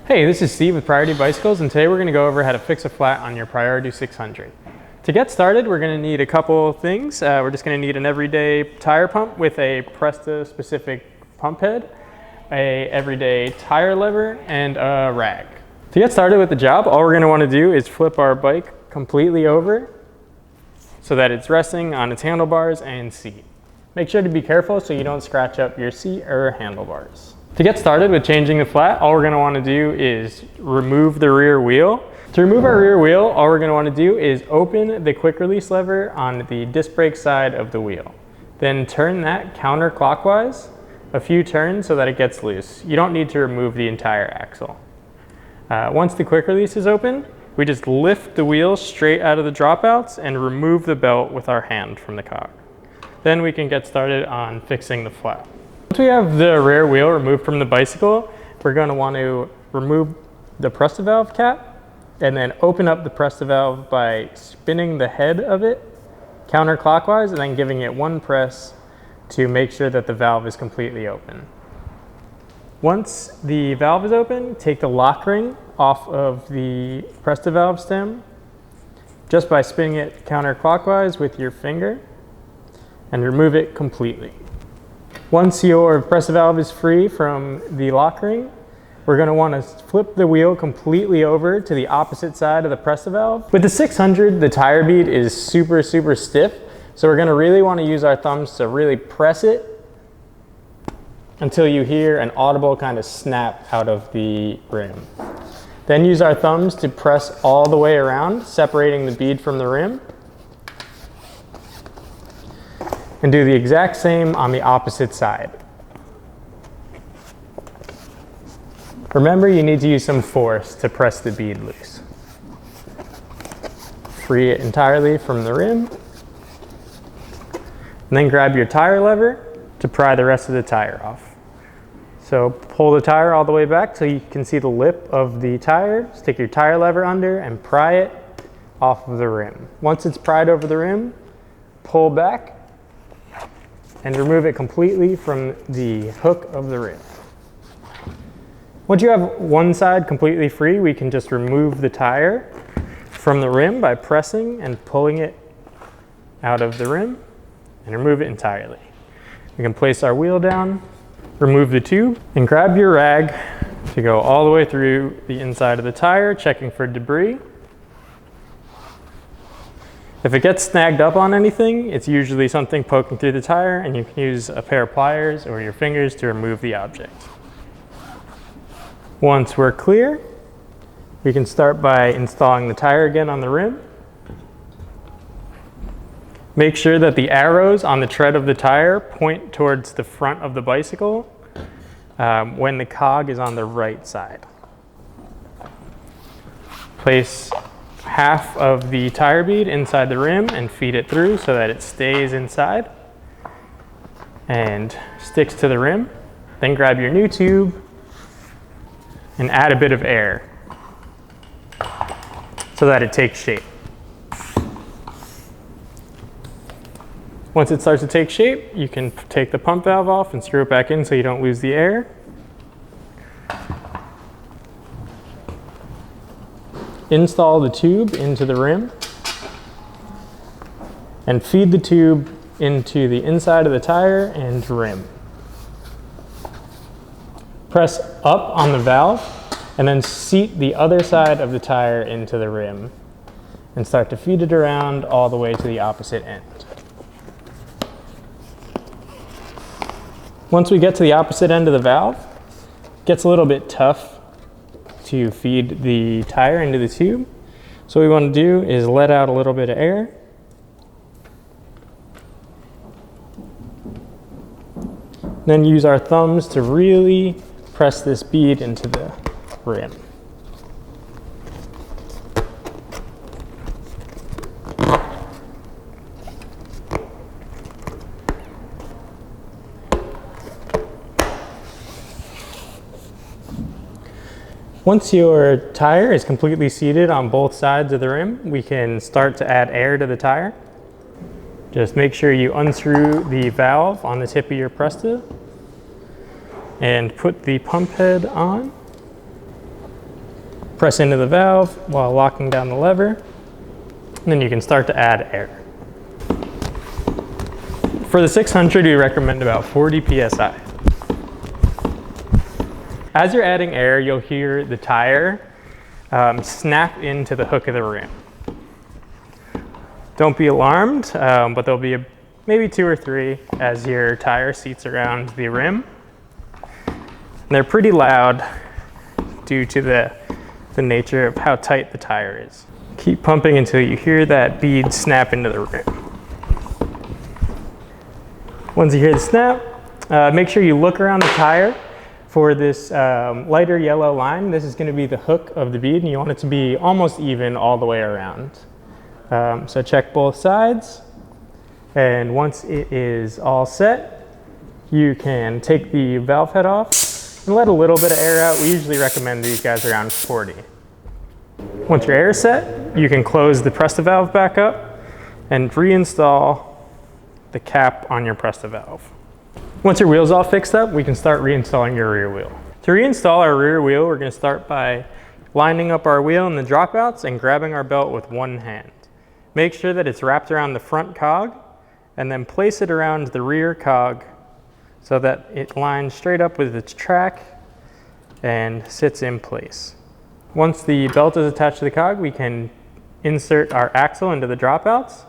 Hey, this is Steve with Priority Bicycles, and today we're going to go over how to fix a flat on your Priority 600. To get started, we're going to need a couple things. We're just going to need an everyday tire pump with a Presta specific pump head, a everyday tire lever, and a rag. To get started with the job, all we're going to want to do is flip our bike completely over so that it's resting on its handlebars and seat. Make sure to be careful so you don't scratch up your seat or handlebars. To get started with changing the flat, all we're going to want to do is remove the rear wheel. To remove our rear wheel, all we're going to want to do is open the quick release lever on the disc brake side of the wheel. Then turn that counterclockwise a few turns so that it gets loose. You don't need to remove the entire axle. Once the quick release is open, we just lift the wheel straight out of the dropouts and remove the belt with our hand from the cog. Then we can get started on fixing the flat. Once we have the rear wheel removed from the bicycle, we're going to want to remove the Presta valve cap and then open up the Presta valve by spinning the head of it counterclockwise and then giving it one press to make sure that the valve is completely open. Once the valve is open, take the lock ring off of the Presta valve stem just by spinning it counterclockwise with your finger and remove it completely. Once your Presta valve is free from the lock ring, we're going to want to flip the wheel completely over to the opposite side of the Presta valve. With the 600, the tire bead is super stiff, so we're going to really want to use our thumbs to really press it until you hear an audible kind of snap out of the rim. Then use our thumbs to press all the way around, separating the bead from the rim. And do the exact same on the opposite side. Remember, you need to use some force to press the bead loose. Free it entirely from the rim. And then grab your tire lever to pry the rest of the tire off. So pull the tire all the way back so you can see the lip of the tire. Stick your tire lever under and pry it off of the rim. Once it's pried over the rim, pull back and remove it completely from the hook of the rim. Once you have one side completely free, we can just remove the tire from the rim by pressing and pulling it out of the rim and remove it entirely. We can place our wheel down, remove the tube, and grab your rag to go all the way through the inside of the tire, checking for debris. If it gets snagged up on anything, it's usually something poking through the tire, and you can use a pair of pliers or your fingers to remove the object. Once we're clear, we can start by installing the tire again on the rim. Make sure that the arrows on the tread of the tire point towards the front of the bicycle when the cog is on the right side. Place half of the tire bead inside the rim and feed it through so that it stays inside and sticks to the rim. Then grab your new tube and add a bit of air so that it takes shape. Once it starts to take shape, you can take the pump valve off and screw it back in so you don't lose the air. Install the tube into the rim and feed the tube into the inside of the tire and rim. Press up on the valve and then seat the other side of the tire into the rim and start to feed it around all the way to the opposite end. Once we get to the opposite end of the valve, it gets a little bit tough to feed the tire into the tube. So what we want to do is let out a little bit of air. Then use our thumbs to really press this bead into the rim. Once your tire is completely seated on both sides of the rim, we can start to add air to the tire. Just make sure you unscrew the valve on the tip of your Presta and put the pump head on. Press into the valve while locking down the lever, and then you can start to add air. For the 600, we recommend about 40 PSI. As you're adding air, you'll hear the tire snap into the hook of the rim. Don't be alarmed, but there'll be maybe 2 or 3 as your tire seats around the rim. And they're pretty loud due to the nature of how tight the tire is. Keep pumping until you hear that bead snap into the rim. Once you hear the snap, make sure you look around the tire for this lighter yellow line. This is going to be the hook of the bead, and you want it to be almost even all the way around. So check both sides, and once it is all set, you can take the valve head off and let a little bit of air out. We usually recommend these guys around 40. Once your air is set, you can close the Presta valve back up and reinstall the cap on your Presta valve. Once your wheel's all fixed up, we can start reinstalling your rear wheel. To reinstall our rear wheel, we're going to start by lining up our wheel in the dropouts and grabbing our belt with one hand. Make sure that it's wrapped around the front cog, and then place it around the rear cog so that it lines straight up with its track and sits in place. Once the belt is attached to the cog, we can insert our axle into the dropouts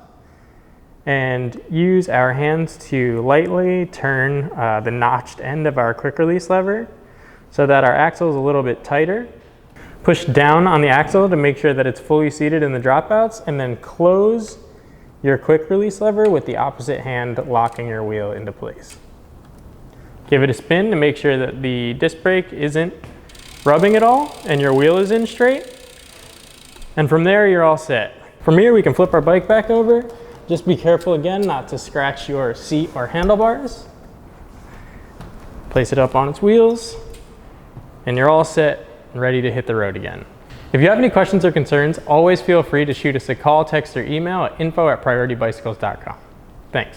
and use our hands to lightly turn the notched end of our quick release lever so that our axle is a little bit tighter. Push down on the axle to make sure that it's fully seated in the dropouts, and then close your quick release lever with the opposite hand locking your wheel into place. Give it a spin to make sure that the disc brake isn't rubbing at all and your wheel is in straight. And from there, you're all set. From here, we can flip our bike back over. Just be careful again not to scratch your seat or handlebars. Place it up on its wheels, and you're all set and ready to hit the road again. If you have any questions or concerns, always feel free to shoot us a call, text, or email at info@prioritybicycles.com. Thanks.